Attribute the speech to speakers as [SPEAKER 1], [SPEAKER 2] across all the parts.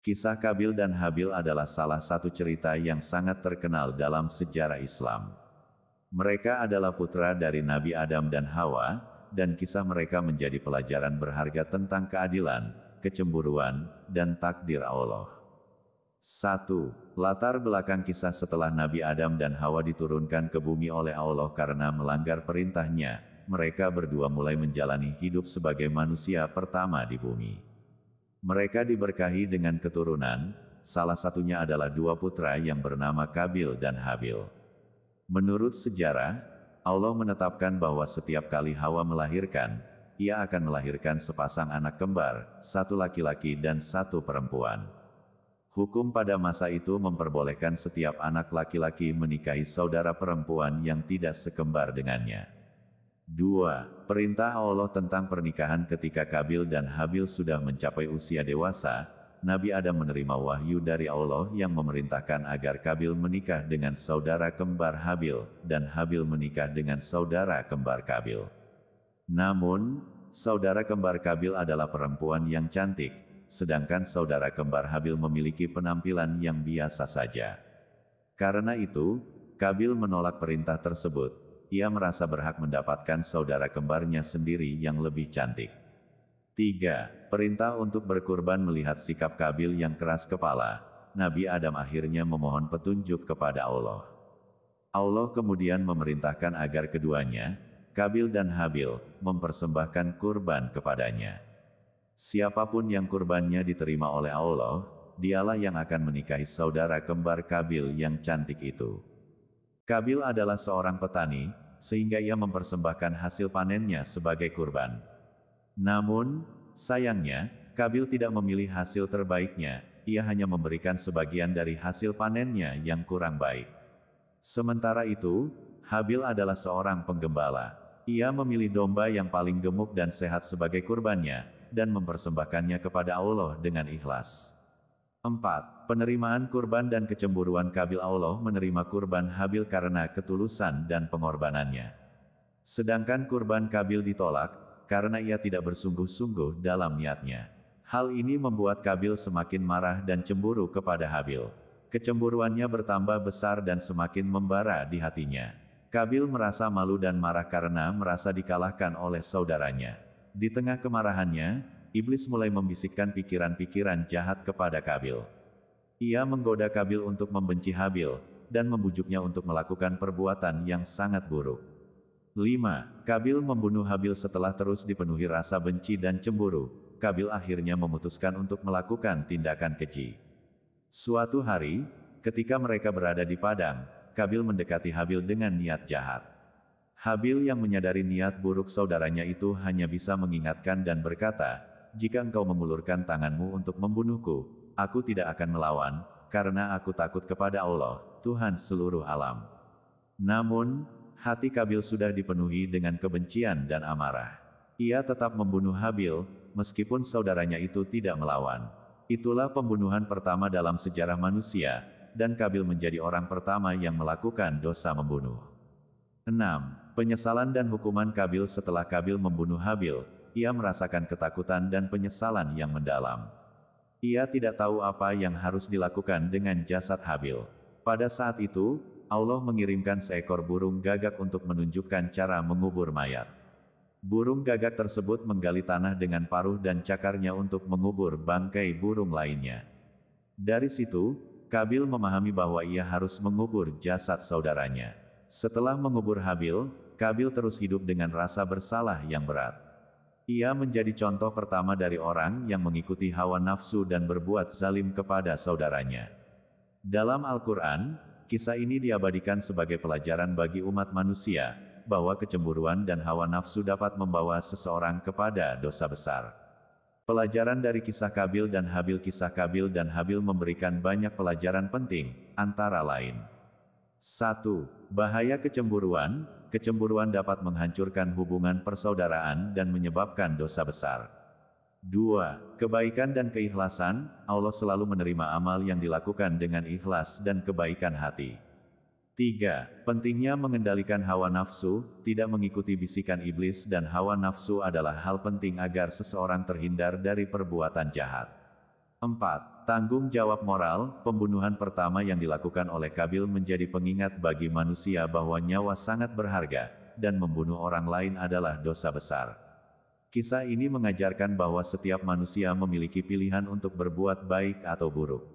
[SPEAKER 1] Kisah Kabil dan Habil adalah salah satu cerita yang sangat terkenal dalam sejarah Islam. Mereka adalah putra dari Nabi Adam dan Hawa, dan kisah mereka menjadi pelajaran berharga tentang keadilan, kecemburuan, dan takdir Allah. 1. Latar belakang kisah setelah Nabi Adam dan Hawa diturunkan ke bumi oleh Allah karena melanggar perintahnya, mereka berdua mulai menjalani hidup sebagai manusia pertama di bumi. Mereka diberkahi dengan keturunan, salah satunya adalah dua putra yang bernama Kabil dan Habil. Menurut sejarah, Allah menetapkan bahwa setiap kali Hawa melahirkan, ia akan melahirkan sepasang anak kembar, satu laki-laki dan satu perempuan. Hukum pada masa itu memperbolehkan setiap anak laki-laki menikahi saudara perempuan yang tidak sekembar dengannya. 2. Perintah Allah tentang pernikahan ketika Kabil dan Habil sudah mencapai usia dewasa, Nabi Adam menerima wahyu dari Allah yang memerintahkan agar Kabil menikah dengan saudara kembar Habil, dan Habil menikah dengan saudara kembar Kabil. Namun, saudara kembar Kabil adalah perempuan yang cantik, sedangkan saudara kembar Habil memiliki penampilan yang biasa saja. Karena itu, Kabil menolak perintah tersebut. Ia merasa berhak mendapatkan saudara kembarnya sendiri yang lebih cantik. 3. Perintah untuk berkurban melihat sikap Kabil yang keras kepala, Nabi Adam akhirnya memohon petunjuk kepada Allah. Allah kemudian memerintahkan agar keduanya, Kabil dan Habil, mempersembahkan kurban kepadanya. Siapapun yang kurbannya diterima oleh Allah, dialah yang akan menikahi saudara kembar Kabil yang cantik itu. Kabil adalah seorang petani, sehingga ia mempersembahkan hasil panennya sebagai kurban. Namun, sayangnya, Kabil tidak memilih hasil terbaiknya, ia hanya memberikan sebagian dari hasil panennya yang kurang baik. Sementara itu, Habil adalah seorang penggembala. Ia memilih domba yang paling gemuk dan sehat sebagai kurbannya, dan mempersembahkannya kepada Allah dengan ikhlas. 4. Penerimaan kurban dan kecemburuan Kabil. Allah menerima kurban Habil karena ketulusan dan pengorbanannya. Sedangkan kurban Kabil ditolak, karena ia tidak bersungguh-sungguh dalam niatnya. Hal ini membuat Kabil semakin marah dan cemburu kepada Habil. Kecemburuannya bertambah besar dan semakin membara di hatinya. Kabil merasa malu dan marah karena merasa dikalahkan oleh saudaranya. Di tengah kemarahannya, Iblis mulai membisikkan pikiran-pikiran jahat kepada Kabil. Ia menggoda Kabil untuk membenci Habil, dan membujuknya untuk melakukan perbuatan yang sangat buruk. 5. Kabil membunuh Habil. Setelah terus dipenuhi rasa benci dan cemburu, Kabil akhirnya memutuskan untuk melakukan tindakan keji. Suatu hari, ketika mereka berada di padang, Kabil mendekati Habil dengan niat jahat. Habil yang menyadari niat buruk saudaranya itu hanya bisa mengingatkan dan berkata, "Jika engkau mengulurkan tanganmu untuk membunuhku, aku tidak akan melawan, karena aku takut kepada Allah, Tuhan seluruh alam." Namun, hati Kabil sudah dipenuhi dengan kebencian dan amarah. Ia tetap membunuh Habil, meskipun saudaranya itu tidak melawan. Itulah pembunuhan pertama dalam sejarah manusia, dan Kabil menjadi orang pertama yang melakukan dosa membunuh. 6. Penyesalan dan hukuman Kabil. Setelah Kabil membunuh Habil, ia merasakan ketakutan dan penyesalan yang mendalam. Ia tidak tahu apa yang harus dilakukan dengan jasad Habil. Pada saat itu, Allah mengirimkan seekor burung gagak untuk menunjukkan cara mengubur mayat. Burung gagak tersebut menggali tanah dengan paruh dan cakarnya untuk mengubur bangkai burung lainnya. Dari situ, Kabil memahami bahwa ia harus mengubur jasad saudaranya. Setelah mengubur Habil, Kabil terus hidup dengan rasa bersalah yang berat. Ia menjadi contoh pertama dari orang yang mengikuti hawa nafsu dan berbuat zalim kepada saudaranya. Dalam Al-Quran, kisah ini diabadikan sebagai pelajaran bagi umat manusia, bahwa kecemburuan dan hawa nafsu dapat membawa seseorang kepada dosa besar. Pelajaran dari kisah Kabil dan Habil. Kisah Kabil dan Habil memberikan banyak pelajaran penting, antara lain: 1. Bahaya kecemburuan. Kecemburuan dapat menghancurkan hubungan persaudaraan dan menyebabkan dosa besar. 2. Kebaikan dan keikhlasan. Allah selalu menerima amal yang dilakukan dengan ikhlas dan kebaikan hati. 3. Pentingnya mengendalikan hawa nafsu, tidak mengikuti bisikan iblis dan hawa nafsu adalah hal penting agar seseorang terhindar dari perbuatan jahat. 4. Tanggung jawab moral, pembunuhan pertama yang dilakukan oleh Kabil menjadi pengingat bagi manusia bahwa nyawa sangat berharga, dan membunuh orang lain adalah dosa besar. Kisah ini mengajarkan bahwa setiap manusia memiliki pilihan untuk berbuat baik atau buruk.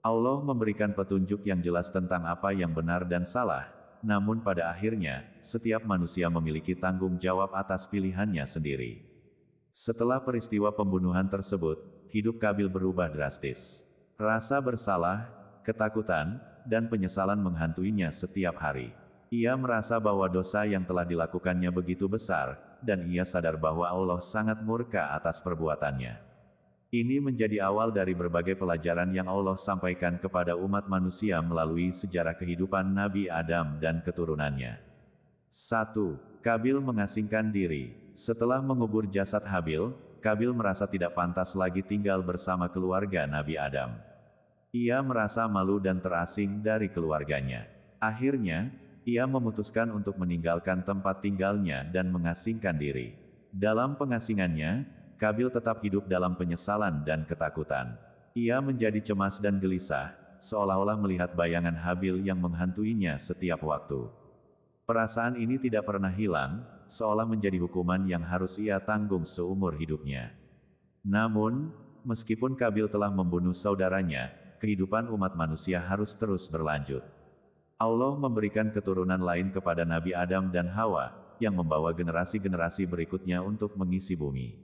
[SPEAKER 1] Allah memberikan petunjuk yang jelas tentang apa yang benar dan salah, namun pada akhirnya, setiap manusia memiliki tanggung jawab atas pilihannya sendiri. Setelah peristiwa pembunuhan tersebut, hidup Kabil berubah drastis. Rasa bersalah, ketakutan, dan penyesalan menghantuinya setiap hari. Ia merasa bahwa dosa yang telah dilakukannya begitu besar, dan ia sadar bahwa Allah sangat murka atas perbuatannya. Ini menjadi awal dari berbagai pelajaran yang Allah sampaikan kepada umat manusia melalui sejarah kehidupan Nabi Adam dan keturunannya. 1. Kabil mengasingkan diri. Setelah mengubur jasad Habil, Kabil merasa tidak pantas lagi tinggal bersama keluarga Nabi Adam. Ia merasa malu dan terasing dari keluarganya. Akhirnya, ia memutuskan untuk meninggalkan tempat tinggalnya dan mengasingkan diri. Dalam pengasingannya, Kabil tetap hidup dalam penyesalan dan ketakutan. Ia menjadi cemas dan gelisah, seolah-olah melihat bayangan Habil yang menghantuinya setiap waktu. Perasaan ini tidak pernah hilang, seolah menjadi hukuman yang harus ia tanggung seumur hidupnya. Namun, meskipun Kabil telah membunuh saudaranya, kehidupan umat manusia harus terus berlanjut. Allah memberikan keturunan lain kepada Nabi Adam dan Hawa, yang membawa generasi-generasi berikutnya untuk mengisi bumi.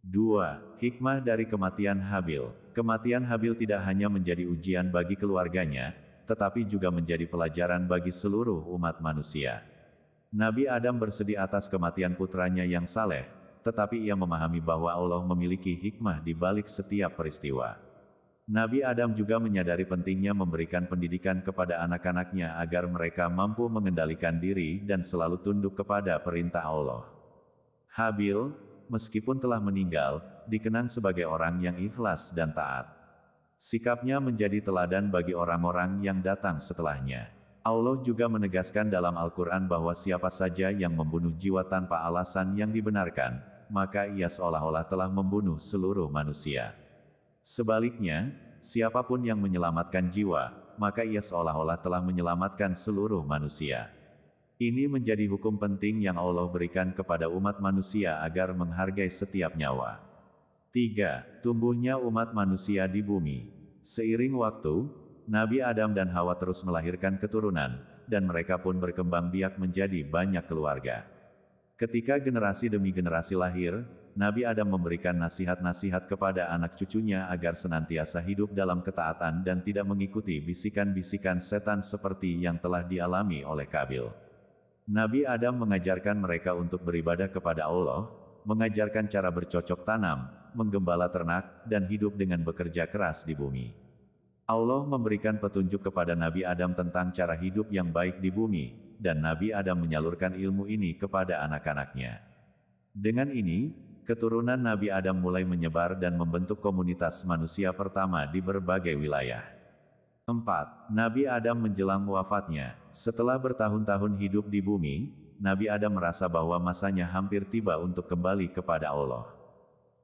[SPEAKER 1] 2. Hikmah dari kematian Habil. Kematian Habil tidak hanya menjadi ujian bagi keluarganya, tetapi juga menjadi pelajaran bagi seluruh umat manusia. Nabi Adam bersedih atas kematian putranya yang saleh, tetapi ia memahami bahwa Allah memiliki hikmah di balik setiap peristiwa. Nabi Adam juga menyadari pentingnya memberikan pendidikan kepada anak-anaknya agar mereka mampu mengendalikan diri dan selalu tunduk kepada perintah Allah. Habil, meskipun telah meninggal, dikenang sebagai orang yang ikhlas dan taat. Sikapnya menjadi teladan bagi orang-orang yang datang setelahnya. Allah juga menegaskan dalam Al-Quran bahwa siapa saja yang membunuh jiwa tanpa alasan yang dibenarkan, maka ia seolah-olah telah membunuh seluruh manusia. Sebaliknya, siapapun yang menyelamatkan jiwa, maka ia seolah-olah telah menyelamatkan seluruh manusia. Ini menjadi hukum penting yang Allah berikan kepada umat manusia agar menghargai setiap nyawa. 3. Tumbuhnya umat manusia di bumi. Seiring waktu, Nabi Adam dan Hawa terus melahirkan keturunan, dan mereka pun berkembang biak menjadi banyak keluarga. Ketika generasi demi generasi lahir, Nabi Adam memberikan nasihat-nasihat kepada anak cucunya agar senantiasa hidup dalam ketaatan dan tidak mengikuti bisikan-bisikan setan seperti yang telah dialami oleh Kabil. Nabi Adam mengajarkan mereka untuk beribadah kepada Allah, mengajarkan cara bercocok tanam, menggembala ternak, dan hidup dengan bekerja keras di bumi. Allah memberikan petunjuk kepada Nabi Adam tentang cara hidup yang baik di bumi, dan Nabi Adam menyalurkan ilmu ini kepada anak-anaknya. Dengan ini, keturunan Nabi Adam mulai menyebar dan membentuk komunitas manusia pertama di berbagai wilayah. 4. Nabi Adam menjelang wafatnya. Setelah bertahun-tahun hidup di bumi, Nabi Adam merasa bahwa masanya hampir tiba untuk kembali kepada Allah.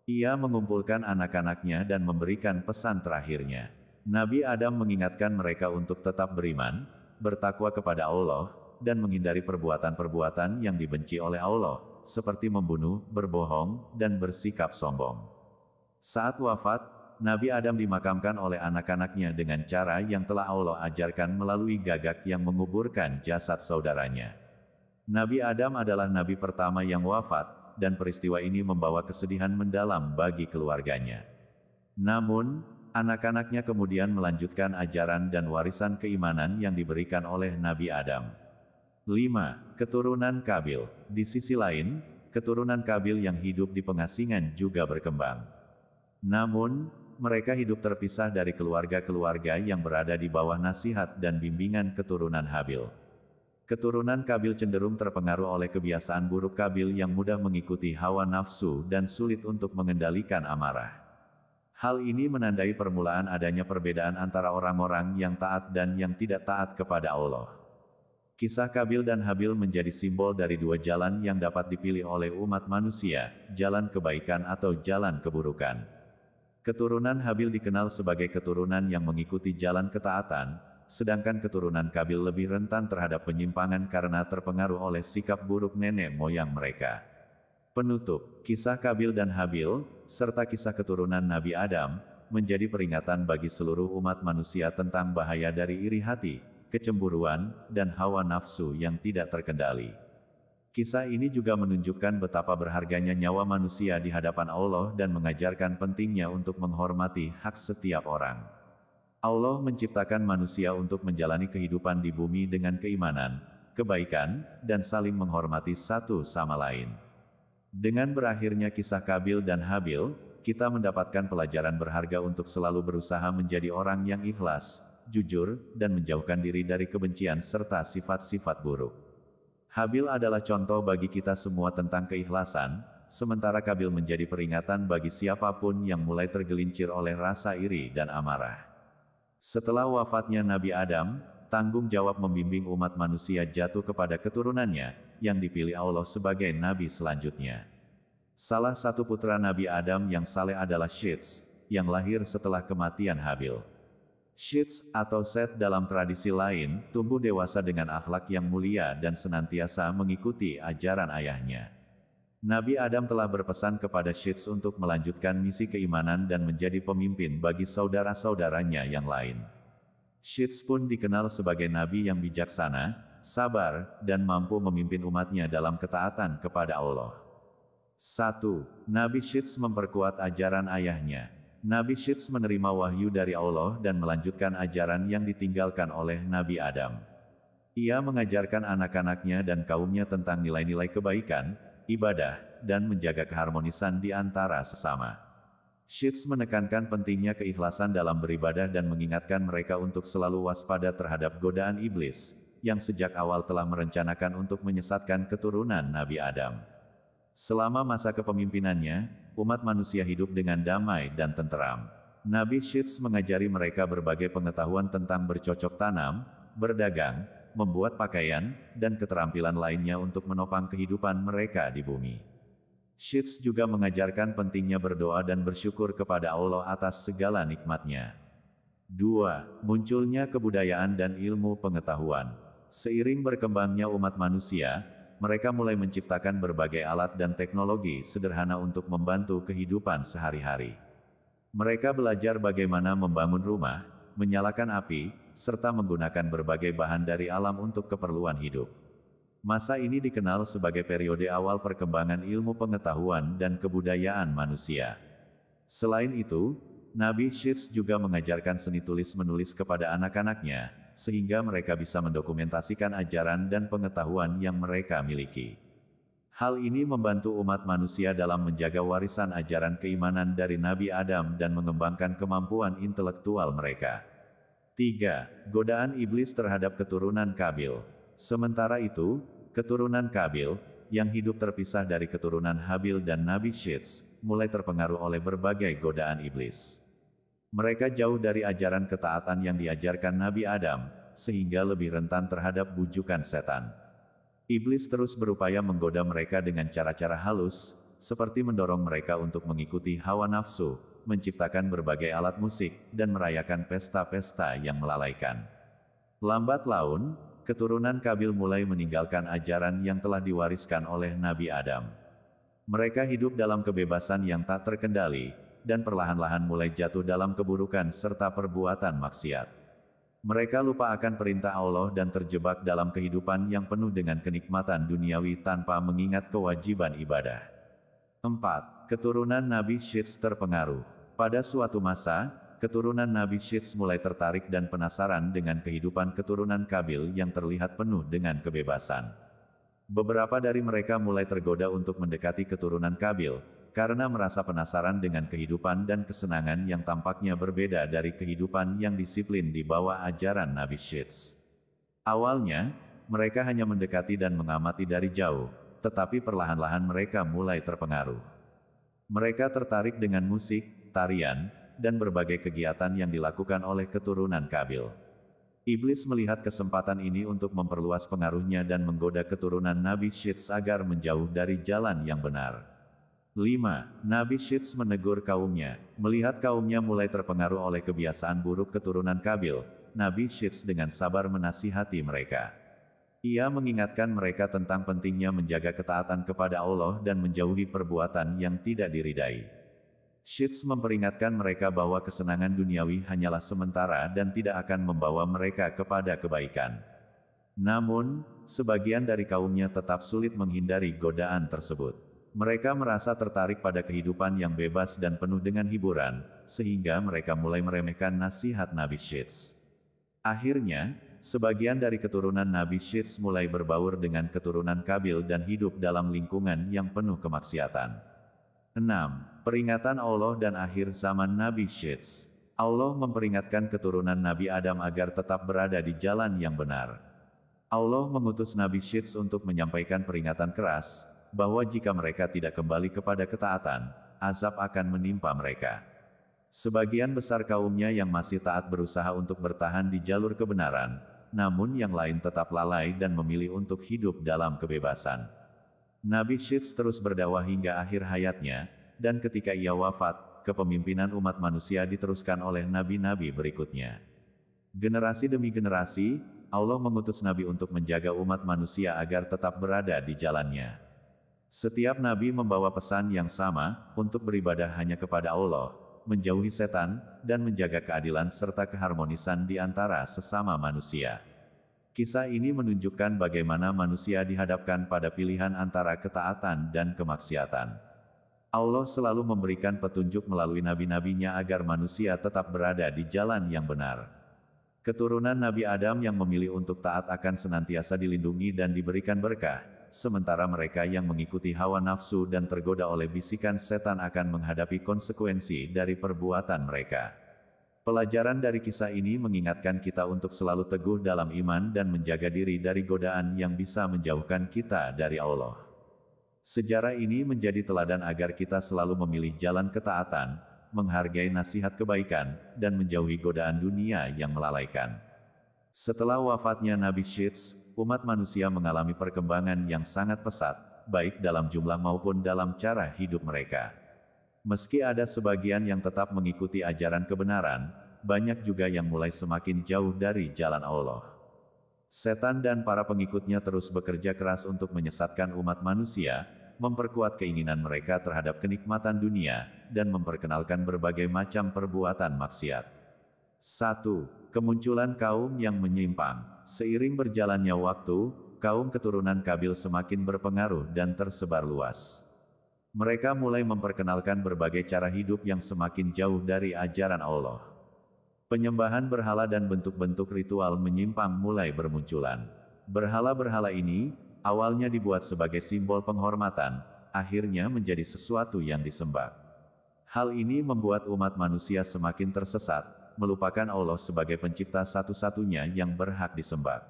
[SPEAKER 1] Ia mengumpulkan anak-anaknya dan memberikan pesan terakhirnya. Nabi Adam mengingatkan mereka untuk tetap beriman, bertakwa kepada Allah, dan menghindari perbuatan-perbuatan yang dibenci oleh Allah, seperti membunuh, berbohong, dan bersikap sombong. Saat wafat, Nabi Adam dimakamkan oleh anak-anaknya dengan cara yang telah Allah ajarkan melalui gagak yang menguburkan jasad saudaranya. Nabi Adam adalah nabi pertama yang wafat, dan peristiwa ini membawa kesedihan mendalam bagi keluarganya. Namun, anak-anaknya kemudian melanjutkan ajaran dan warisan keimanan yang diberikan oleh Nabi Adam. 5. Keturunan Kabil. Di sisi lain, keturunan Kabil yang hidup di pengasingan juga berkembang. Namun, mereka hidup terpisah dari keluarga-keluarga yang berada di bawah nasihat dan bimbingan keturunan Habil. Keturunan Kabil cenderung terpengaruh oleh kebiasaan buruk Kabil yang mudah mengikuti hawa nafsu dan sulit untuk mengendalikan amarah. Hal ini menandai permulaan adanya perbedaan antara orang-orang yang taat dan yang tidak taat kepada Allah. Kisah Kabil dan Habil menjadi simbol dari dua jalan yang dapat dipilih oleh umat manusia, jalan kebaikan atau jalan keburukan. Keturunan Habil dikenal sebagai keturunan yang mengikuti jalan ketaatan, sedangkan keturunan Kabil lebih rentan terhadap penyimpangan karena terpengaruh oleh sikap buruk nenek moyang mereka. Penutup, kisah Kabil dan Habil, serta kisah keturunan Nabi Adam, menjadi peringatan bagi seluruh umat manusia tentang bahaya dari iri hati, kecemburuan, dan hawa nafsu yang tidak terkendali. Kisah ini juga menunjukkan betapa berharganya nyawa manusia di hadapan Allah dan mengajarkan pentingnya untuk menghormati hak setiap orang. Allah menciptakan manusia untuk menjalani kehidupan di bumi dengan keimanan, kebaikan, dan saling menghormati satu sama lain. Dengan berakhirnya kisah Kabil dan Habil, kita mendapatkan pelajaran berharga untuk selalu berusaha menjadi orang yang ikhlas, jujur, dan menjauhkan diri dari kebencian serta sifat-sifat buruk. Habil adalah contoh bagi kita semua tentang keikhlasan, sementara Kabil menjadi peringatan bagi siapapun yang mulai tergelincir oleh rasa iri dan amarah. Setelah wafatnya Nabi Adam, tanggung jawab membimbing umat manusia jatuh kepada keturunannya, yang dipilih Allah sebagai nabi selanjutnya. Salah satu putra Nabi Adam yang saleh adalah Syits, yang lahir setelah kematian Habil. Syits atau Set dalam tradisi lain, tumbuh dewasa dengan akhlak yang mulia dan senantiasa mengikuti ajaran ayahnya. Nabi Adam telah berpesan kepada Syits untuk melanjutkan misi keimanan dan menjadi pemimpin bagi saudara-saudaranya yang lain. Syits pun dikenal sebagai nabi yang bijaksana, sabar, dan mampu memimpin umatnya dalam ketaatan kepada Allah. 1. Nabi Syits memperkuat ajaran ayahnya. Nabi Syits menerima wahyu dari Allah dan melanjutkan ajaran yang ditinggalkan oleh Nabi Adam. Ia mengajarkan anak-anaknya dan kaumnya tentang nilai-nilai kebaikan, ibadah, dan menjaga keharmonisan di antara sesama. Syits menekankan pentingnya keikhlasan dalam beribadah dan mengingatkan mereka untuk selalu waspada terhadap godaan iblis, yang sejak awal telah merencanakan untuk menyesatkan keturunan Nabi Adam. Selama masa kepemimpinannya, umat manusia hidup dengan damai dan tenteram. Nabi Syits mengajari mereka berbagai pengetahuan tentang bercocok tanam, berdagang, membuat pakaian, dan keterampilan lainnya untuk menopang kehidupan mereka di bumi. Syits juga mengajarkan pentingnya berdoa dan bersyukur kepada Allah atas segala nikmatnya. 2. Munculnya kebudayaan dan ilmu pengetahuan. Seiring berkembangnya umat manusia, mereka mulai menciptakan berbagai alat dan teknologi sederhana untuk membantu kehidupan sehari-hari. Mereka belajar bagaimana membangun rumah, menyalakan api, serta menggunakan berbagai bahan dari alam untuk keperluan hidup. Masa ini dikenal sebagai periode awal perkembangan ilmu pengetahuan dan kebudayaan manusia. Selain itu, Nabi Syits juga mengajarkan seni tulis-menulis kepada anak-anaknya, sehingga mereka bisa mendokumentasikan ajaran dan pengetahuan yang mereka miliki. Hal ini membantu umat manusia dalam menjaga warisan ajaran keimanan dari Nabi Adam dan mengembangkan kemampuan intelektual mereka. 3. Godaan iblis terhadap keturunan Kabil. Sementara itu, keturunan Kabil, yang hidup terpisah dari keturunan Habil dan Nabi Syits, mulai terpengaruh oleh berbagai godaan iblis. Mereka jauh dari ajaran ketaatan yang diajarkan Nabi Adam, sehingga lebih rentan terhadap bujukan setan. Iblis terus berupaya menggoda mereka dengan cara-cara halus, seperti mendorong mereka untuk mengikuti hawa nafsu, menciptakan berbagai alat musik, dan merayakan pesta-pesta yang melalaikan. Lambat laun, keturunan Kabil mulai meninggalkan ajaran yang telah diwariskan oleh Nabi Adam. Mereka hidup dalam kebebasan yang tak terkendali, dan perlahan-lahan mulai jatuh dalam keburukan serta perbuatan maksiat. Mereka lupa akan perintah Allah dan terjebak dalam kehidupan yang penuh dengan kenikmatan duniawi tanpa mengingat kewajiban ibadah. 4. Keturunan Nabi Syits terpengaruh. Pada suatu masa, keturunan Nabi Syits mulai tertarik dan penasaran dengan kehidupan keturunan Kabil yang terlihat penuh dengan kebebasan. Beberapa dari mereka mulai tergoda untuk mendekati keturunan Kabil, karena merasa penasaran dengan kehidupan dan kesenangan yang tampaknya berbeda dari kehidupan yang disiplin di bawah ajaran Nabi Syits. Awalnya, mereka hanya mendekati dan mengamati dari jauh, tetapi perlahan-lahan mereka mulai terpengaruh. Mereka tertarik dengan musik, tarian, dan berbagai kegiatan yang dilakukan oleh keturunan Kabil. Iblis melihat kesempatan ini untuk memperluas pengaruhnya dan menggoda keturunan Nabi Syits agar menjauh dari jalan yang benar. 5. Nabi Syits menegur kaumnya. Melihat kaumnya mulai terpengaruh oleh kebiasaan buruk keturunan Kabil, Nabi Syits dengan sabar menasihati mereka. Ia mengingatkan mereka tentang pentingnya menjaga ketaatan kepada Allah dan menjauhi perbuatan yang tidak diridai. Syits memperingatkan mereka bahwa kesenangan duniawi hanyalah sementara dan tidak akan membawa mereka kepada kebaikan. Namun, sebagian dari kaumnya tetap sulit menghindari godaan tersebut. Mereka merasa tertarik pada kehidupan yang bebas dan penuh dengan hiburan, sehingga mereka mulai meremehkan nasihat Nabi Syits. Akhirnya, sebagian dari keturunan Nabi Syits mulai berbaur dengan keturunan Kabil dan hidup dalam lingkungan yang penuh kemaksiatan. 6. Peringatan Allah dan akhir zaman Nabi Syits. Allah memperingatkan keturunan Nabi Adam agar tetap berada di jalan yang benar. Allah mengutus Nabi Syits untuk menyampaikan peringatan keras, bahwa jika mereka tidak kembali kepada ketaatan, azab akan menimpa mereka. Sebagian besar kaumnya yang masih taat berusaha untuk bertahan di jalur kebenaran, namun yang lain tetap lalai dan memilih untuk hidup dalam kebebasan. Nabi Syits terus berdakwah hingga akhir hayatnya, dan ketika ia wafat, kepemimpinan umat manusia diteruskan oleh nabi-nabi berikutnya. Generasi demi generasi, Allah mengutus nabi untuk menjaga umat manusia agar tetap berada di jalannya. Setiap nabi membawa pesan yang sama, untuk beribadah hanya kepada Allah, menjauhi setan, dan menjaga keadilan serta keharmonisan di antara sesama manusia. Kisah ini menunjukkan bagaimana manusia dihadapkan pada pilihan antara ketaatan dan kemaksiatan. Allah selalu memberikan petunjuk melalui nabi-nabinya agar manusia tetap berada di jalan yang benar. Keturunan Nabi Adam yang memilih untuk taat akan senantiasa dilindungi dan diberikan berkah, sementara mereka yang mengikuti hawa nafsu dan tergoda oleh bisikan setan akan menghadapi konsekuensi dari perbuatan mereka. Pelajaran dari kisah ini mengingatkan kita untuk selalu teguh dalam iman dan menjaga diri dari godaan yang bisa menjauhkan kita dari Allah. Sejarah ini menjadi teladan agar kita selalu memilih jalan ketaatan, menghargai nasihat kebaikan, dan menjauhi godaan dunia yang melalaikan. Setelah wafatnya Nabi Syits, umat manusia mengalami perkembangan yang sangat pesat, baik dalam jumlah maupun dalam cara hidup mereka. Meski ada sebagian yang tetap mengikuti ajaran kebenaran, banyak juga yang mulai semakin jauh dari jalan Allah. Setan dan para pengikutnya terus bekerja keras untuk menyesatkan umat manusia, memperkuat keinginan mereka terhadap kenikmatan dunia, dan memperkenalkan berbagai macam perbuatan maksiat. 1. Kemunculan kaum yang menyimpang. Seiring berjalannya waktu, kaum keturunan Kabil semakin berpengaruh dan tersebar luas. Mereka mulai memperkenalkan berbagai cara hidup yang semakin jauh dari ajaran Allah. Penyembahan berhala dan bentuk-bentuk ritual menyimpang mulai bermunculan. Berhala-berhala ini, awalnya dibuat sebagai simbol penghormatan, akhirnya menjadi sesuatu yang disembah. Hal ini membuat umat manusia semakin tersesat, melupakan Allah sebagai pencipta satu-satunya yang berhak disembah.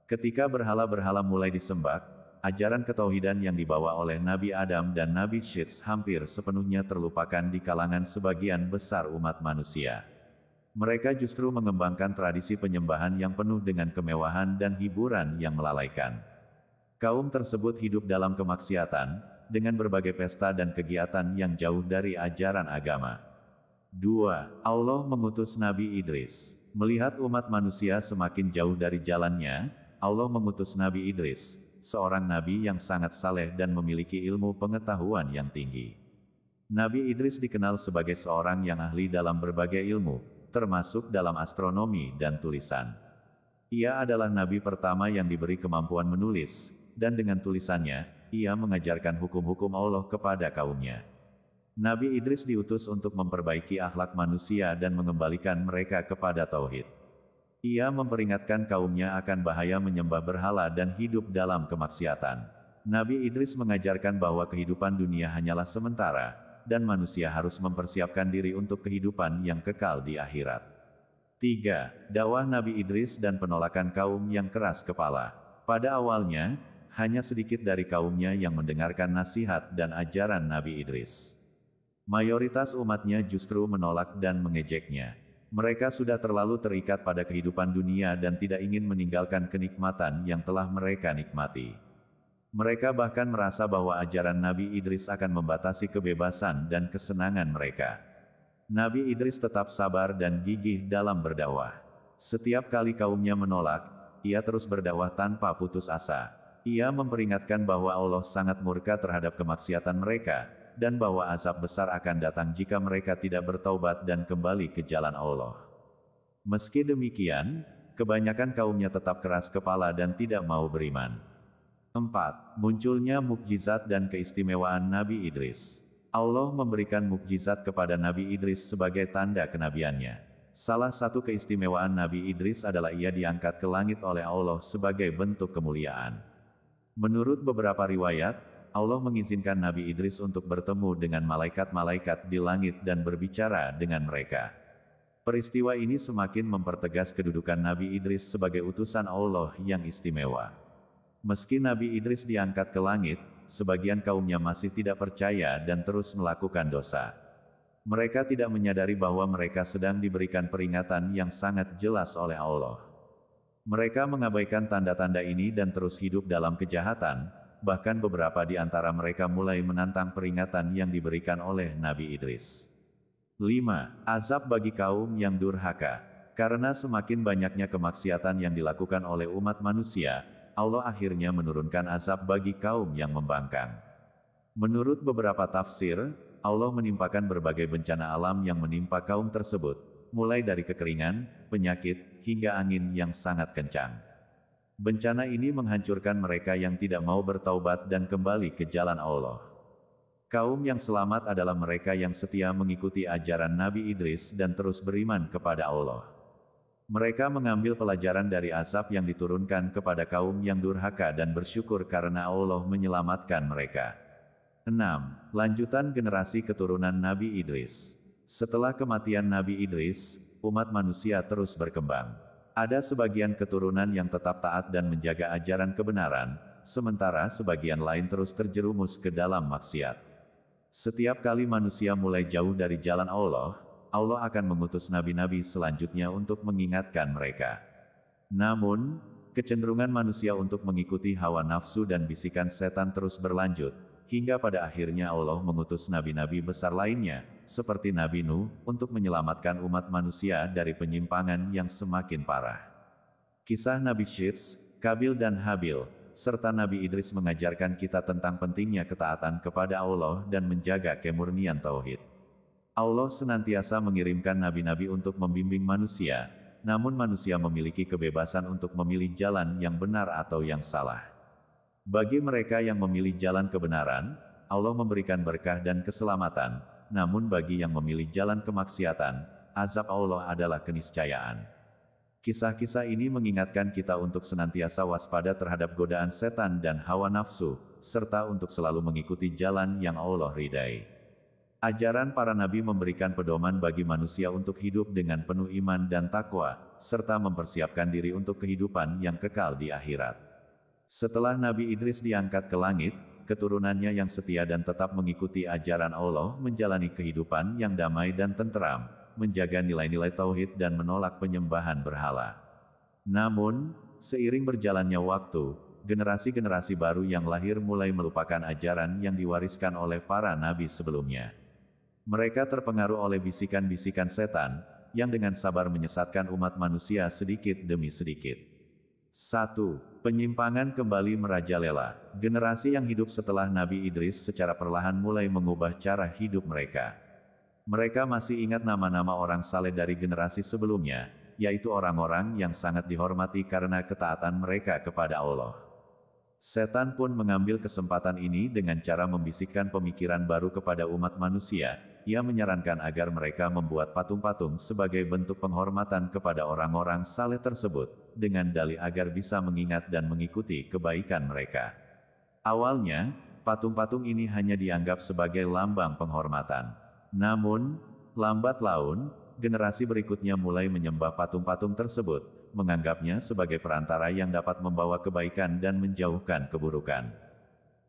[SPEAKER 1] Ketika berhala-berhala mulai disembah, ajaran ketauhidan yang dibawa oleh Nabi Adam dan Nabi Syits hampir sepenuhnya terlupakan di kalangan sebagian besar umat manusia. Mereka justru mengembangkan tradisi penyembahan yang penuh dengan kemewahan dan hiburan yang melalaikan. Kaum tersebut hidup dalam kemaksiatan, dengan berbagai pesta dan kegiatan yang jauh dari ajaran agama. 2. Allah mengutus Nabi Idris. Melihat umat manusia semakin jauh dari jalannya, Allah mengutus Nabi Idris, seorang nabi yang sangat saleh dan memiliki ilmu pengetahuan yang tinggi. Nabi Idris dikenal sebagai seorang yang ahli dalam berbagai ilmu, termasuk dalam astronomi dan tulisan. Ia adalah nabi pertama yang diberi kemampuan menulis, dan dengan tulisannya, ia mengajarkan hukum-hukum Allah kepada kaumnya. Nabi Idris diutus untuk memperbaiki akhlak manusia dan mengembalikan mereka kepada tauhid. Ia memperingatkan kaumnya akan bahaya menyembah berhala dan hidup dalam kemaksiatan. Nabi Idris mengajarkan bahwa kehidupan dunia hanyalah sementara, dan manusia harus mempersiapkan diri untuk kehidupan yang kekal di akhirat. 3. Dakwah Nabi Idris dan penolakan kaum yang keras kepala. Pada awalnya, hanya sedikit dari kaumnya yang mendengarkan nasihat dan ajaran Nabi Idris. Mayoritas umatnya justru menolak dan mengejeknya. Mereka sudah terlalu terikat pada kehidupan dunia dan tidak ingin meninggalkan kenikmatan yang telah mereka nikmati. Mereka bahkan merasa bahwa ajaran Nabi Idris akan membatasi kebebasan dan kesenangan mereka. Nabi Idris tetap sabar dan gigih dalam berdakwah. Setiap kali kaumnya menolak, ia terus berdakwah tanpa putus asa. Ia memperingatkan bahwa Allah sangat murka terhadap kemaksiatan mereka, dan bahwa azab besar akan datang jika mereka tidak bertaubat dan kembali ke jalan Allah. Meski demikian, kebanyakan kaumnya tetap keras kepala dan tidak mau beriman. 4. Munculnya mukjizat dan keistimewaan Nabi Idris. Allah memberikan mukjizat kepada Nabi Idris sebagai tanda kenabiannya. Salah satu keistimewaan Nabi Idris adalah ia diangkat ke langit oleh Allah sebagai bentuk kemuliaan. Menurut beberapa riwayat, Allah mengizinkan Nabi Idris untuk bertemu dengan malaikat-malaikat di langit dan berbicara dengan mereka. Peristiwa ini semakin mempertegas kedudukan Nabi Idris sebagai utusan Allah yang istimewa. Meski Nabi Idris diangkat ke langit, sebagian kaumnya masih tidak percaya dan terus melakukan dosa. Mereka tidak menyadari bahwa mereka sedang diberikan peringatan yang sangat jelas oleh Allah. Mereka mengabaikan tanda-tanda ini dan terus hidup dalam kejahatan, bahkan beberapa di antara mereka mulai menantang peringatan yang diberikan oleh Nabi Idris. 5. Azab bagi kaum yang durhaka. Karena semakin banyaknya kemaksiatan yang dilakukan oleh umat manusia, Allah akhirnya menurunkan azab bagi kaum yang membangkang. Menurut beberapa tafsir, Allah menimpakan berbagai bencana alam yang menimpa kaum tersebut, mulai dari kekeringan, penyakit, hingga angin yang sangat kencang. Bencana ini menghancurkan mereka yang tidak mau bertaubat dan kembali ke jalan Allah. Kaum yang selamat adalah mereka yang setia mengikuti ajaran Nabi Idris dan terus beriman kepada Allah. Mereka mengambil pelajaran dari azab yang diturunkan kepada kaum yang durhaka dan bersyukur karena Allah menyelamatkan mereka. 6. Lanjutan generasi keturunan Nabi Idris. Setelah kematian Nabi Idris, umat manusia terus berkembang. Ada sebagian keturunan yang tetap taat dan menjaga ajaran kebenaran, sementara sebagian lain terus terjerumus ke dalam maksiat. Setiap kali manusia mulai jauh dari jalan Allah, Allah akan mengutus nabi-nabi selanjutnya untuk mengingatkan mereka. Namun, kecenderungan manusia untuk mengikuti hawa nafsu dan bisikan setan terus berlanjut, hingga pada akhirnya Allah mengutus nabi-nabi besar lainnya, seperti Nabi Nuh, untuk menyelamatkan umat manusia dari penyimpangan yang semakin parah. Kisah Nabi Syits, Kabil dan Habil, serta Nabi Idris mengajarkan kita tentang pentingnya ketaatan kepada Allah dan menjaga kemurnian tauhid. Allah senantiasa mengirimkan nabi-nabi untuk membimbing manusia, namun manusia memiliki kebebasan untuk memilih jalan yang benar atau yang salah. Bagi mereka yang memilih jalan kebenaran, Allah memberikan berkah dan keselamatan, namun bagi yang memilih jalan kemaksiatan, azab Allah adalah keniscayaan. Kisah-kisah ini mengingatkan kita untuk senantiasa waspada terhadap godaan setan dan hawa nafsu, serta untuk selalu mengikuti jalan yang Allah ridai. Ajaran para nabi memberikan pedoman bagi manusia untuk hidup dengan penuh iman dan takwa, serta mempersiapkan diri untuk kehidupan yang kekal di akhirat. Setelah Nabi Idris diangkat ke langit, keturunannya yang setia dan tetap mengikuti ajaran Allah menjalani kehidupan yang damai dan tenteram, menjaga nilai-nilai tauhid dan menolak penyembahan berhala. Namun, seiring berjalannya waktu, generasi-generasi baru yang lahir mulai melupakan ajaran yang diwariskan oleh para nabi sebelumnya. Mereka terpengaruh oleh bisikan-bisikan setan, yang dengan sabar menyesatkan umat manusia sedikit demi sedikit. 1. Penyimpangan kembali merajalela. Generasi yang hidup setelah Nabi Idris secara perlahan mulai mengubah cara hidup mereka. Mereka masih ingat nama-nama orang saleh dari generasi sebelumnya, yaitu orang-orang yang sangat dihormati karena ketaatan mereka kepada Allah. Setan pun mengambil kesempatan ini dengan cara membisikkan pemikiran baru kepada umat manusia. Ia menyarankan agar mereka membuat patung-patung sebagai bentuk penghormatan kepada orang-orang saleh tersebut, dengan dalih agar bisa mengingat dan mengikuti kebaikan mereka. Awalnya, patung-patung ini hanya dianggap sebagai lambang penghormatan. Namun, lambat laun, generasi berikutnya mulai menyembah patung-patung tersebut, menganggapnya sebagai perantara yang dapat membawa kebaikan dan menjauhkan keburukan.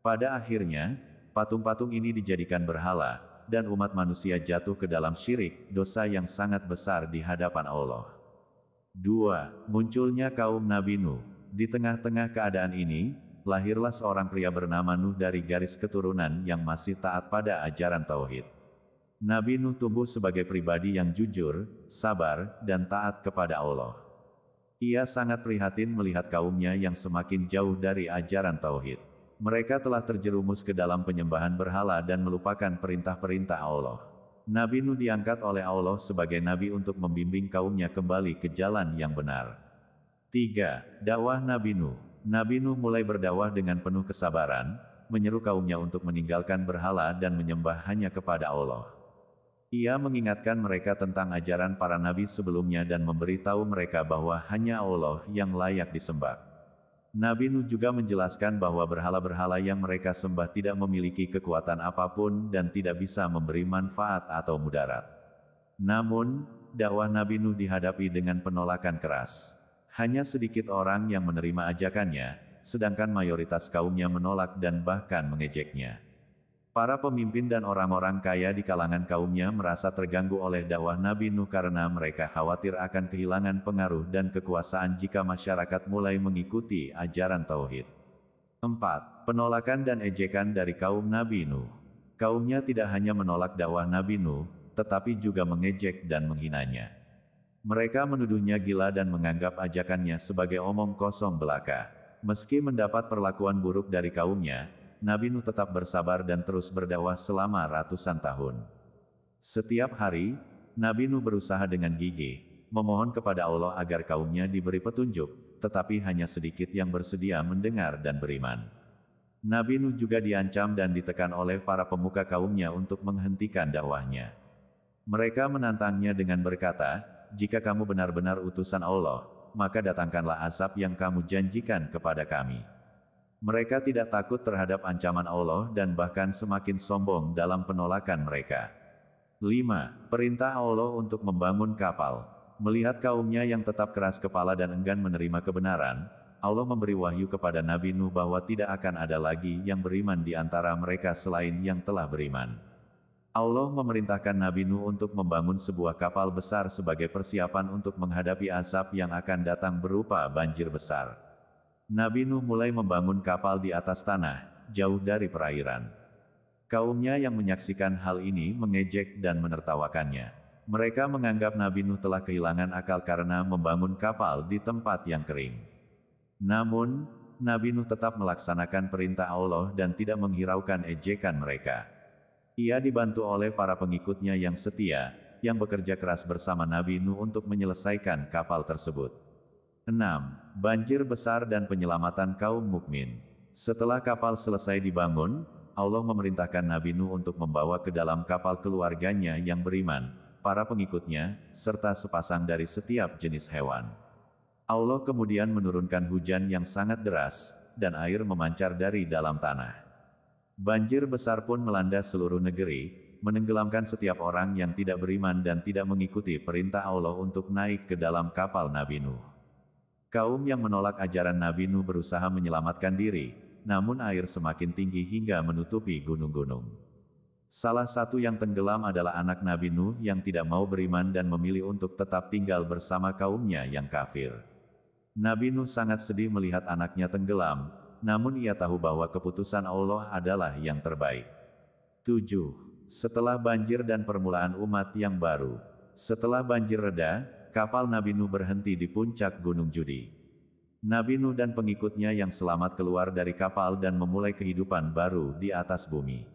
[SPEAKER 1] Pada akhirnya, patung-patung ini dijadikan berhala, dan umat manusia jatuh ke dalam syirik, dosa yang sangat besar di hadapan Allah. 2. Munculnya kaum Nabi Nuh. Di tengah-tengah keadaan ini, lahirlah seorang pria bernama Nuh dari garis keturunan yang masih taat pada ajaran tauhid. Nabi Nuh tumbuh sebagai pribadi yang jujur, sabar, dan taat kepada Allah. Ia sangat prihatin melihat kaumnya yang semakin jauh dari ajaran tauhid. Mereka telah terjerumus ke dalam penyembahan berhala dan melupakan perintah-perintah Allah. Nabi Nuh diangkat oleh Allah sebagai nabi untuk membimbing kaumnya kembali ke jalan yang benar. 3. Dakwah Nabi Nuh. Nabi Nuh mulai berdakwah dengan penuh kesabaran, menyeru kaumnya untuk meninggalkan berhala dan menyembah hanya kepada Allah. Ia mengingatkan mereka tentang ajaran para nabi sebelumnya dan memberitahu mereka bahwa hanya Allah yang layak disembah. Nabi Nuh juga menjelaskan bahwa berhala-berhala yang mereka sembah tidak memiliki kekuatan apapun dan tidak bisa memberi manfaat atau mudarat. Namun, dakwah Nabi Nuh dihadapi dengan penolakan keras. Hanya sedikit orang yang menerima ajakannya, sedangkan mayoritas kaumnya menolak dan bahkan mengejeknya. Para pemimpin dan orang-orang kaya di kalangan kaumnya merasa terganggu oleh dakwah Nabi Nuh karena mereka khawatir akan kehilangan pengaruh dan kekuasaan jika masyarakat mulai mengikuti ajaran tauhid. 4. Penolakan dan ejekan dari kaum Nabi Nuh. Kaumnya tidak hanya menolak dakwah Nabi Nuh, tetapi juga mengejek dan menghinanya. Mereka menuduhnya gila dan menganggap ajakannya sebagai omong kosong belaka. Meski mendapat perlakuan buruk dari kaumnya, Nabi Nuh tetap bersabar dan terus berdakwah selama ratusan tahun. Setiap hari, Nabi Nuh berusaha dengan gigih, memohon kepada Allah agar kaumnya diberi petunjuk, tetapi hanya sedikit yang bersedia mendengar dan beriman. Nabi Nuh juga diancam dan ditekan oleh para pemuka kaumnya untuk menghentikan dakwahnya. Mereka menantangnya dengan berkata, "Jika kamu benar-benar utusan Allah, maka datangkanlah azab yang kamu janjikan kepada kami." Mereka tidak takut terhadap ancaman Allah dan bahkan semakin sombong dalam penolakan mereka. 5. Perintah Allah untuk membangun kapal. Melihat kaumnya yang tetap keras kepala dan enggan menerima kebenaran, Allah memberi wahyu kepada Nabi Nuh bahwa tidak akan ada lagi yang beriman di antara mereka selain yang telah beriman. Allah memerintahkan Nabi Nuh untuk membangun sebuah kapal besar sebagai persiapan untuk menghadapi azab yang akan datang berupa banjir besar. Nabi Nuh mulai membangun kapal di atas tanah, jauh dari perairan. Kaumnya yang menyaksikan hal ini mengejek dan menertawakannya. Mereka menganggap Nabi Nuh telah kehilangan akal karena membangun kapal di tempat yang kering. Namun, Nabi Nuh tetap melaksanakan perintah Allah dan tidak menghiraukan ejekan mereka. Ia dibantu oleh para pengikutnya yang setia, yang bekerja keras bersama Nabi Nuh untuk menyelesaikan kapal tersebut. 6. Banjir besar dan penyelamatan kaum mukmin. Setelah kapal selesai dibangun, Allah memerintahkan Nabi Nuh untuk membawa ke dalam kapal keluarganya yang beriman, para pengikutnya, serta sepasang dari setiap jenis hewan. Allah kemudian menurunkan hujan yang sangat deras, dan air memancar dari dalam tanah. Banjir besar pun melanda seluruh negeri, menenggelamkan setiap orang yang tidak beriman dan tidak mengikuti perintah Allah untuk naik ke dalam kapal Nabi Nuh. Kaum yang menolak ajaran Nabi Nuh berusaha menyelamatkan diri, namun air semakin tinggi hingga menutupi gunung-gunung. Salah satu yang tenggelam adalah anak Nabi Nuh yang tidak mau beriman dan memilih untuk tetap tinggal bersama kaumnya yang kafir. Nabi Nuh sangat sedih melihat anaknya tenggelam, namun ia tahu bahwa keputusan Allah adalah yang terbaik. 7. Setelah banjir dan permulaan umat yang baru. Setelah banjir reda, kapal Nabi Nuh berhenti di puncak Gunung Judi. Nabi Nuh dan pengikutnya yang selamat keluar dari kapal dan memulai kehidupan baru di atas bumi.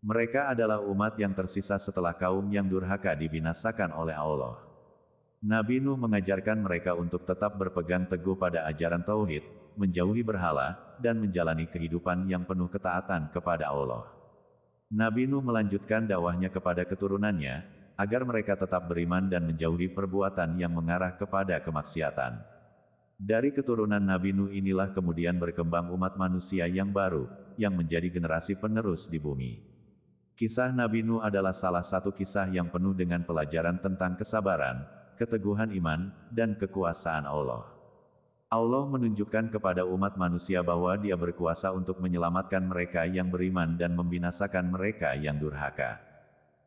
[SPEAKER 1] Mereka adalah umat yang tersisa setelah kaum yang durhaka dibinasakan oleh Allah. Nabi Nuh mengajarkan mereka untuk tetap berpegang teguh pada ajaran tauhid, menjauhi berhala, dan menjalani kehidupan yang penuh ketaatan kepada Allah. Nabi Nuh melanjutkan dakwahnya kepada keturunannya, agar mereka tetap beriman dan menjauhi perbuatan yang mengarah kepada kemaksiatan. Dari keturunan Nabi Nuh inilah kemudian berkembang umat manusia yang baru, yang menjadi generasi penerus di bumi. Kisah Nabi Nuh adalah salah satu kisah yang penuh dengan pelajaran tentang kesabaran, keteguhan iman, dan kekuasaan Allah. Allah menunjukkan kepada umat manusia bahwa Dia berkuasa untuk menyelamatkan mereka yang beriman dan membinasakan mereka yang durhaka.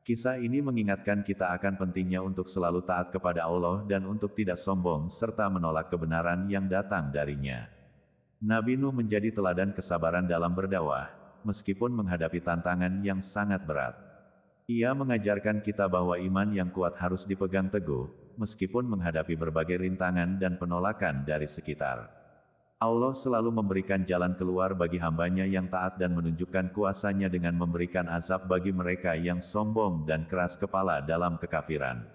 [SPEAKER 1] Kisah ini mengingatkan kita akan pentingnya untuk selalu taat kepada Allah dan untuk tidak sombong serta menolak kebenaran yang datang darinya. Nabi Nuh menjadi teladan kesabaran dalam berdakwah, meskipun menghadapi tantangan yang sangat berat. Ia mengajarkan kita bahwa iman yang kuat harus dipegang teguh, meskipun menghadapi berbagai rintangan dan penolakan dari sekitar. Allah selalu memberikan jalan keluar bagi hambanya yang taat dan menunjukkan kuasa-Nya dengan memberikan azab bagi mereka yang sombong dan keras kepala dalam kekafiran.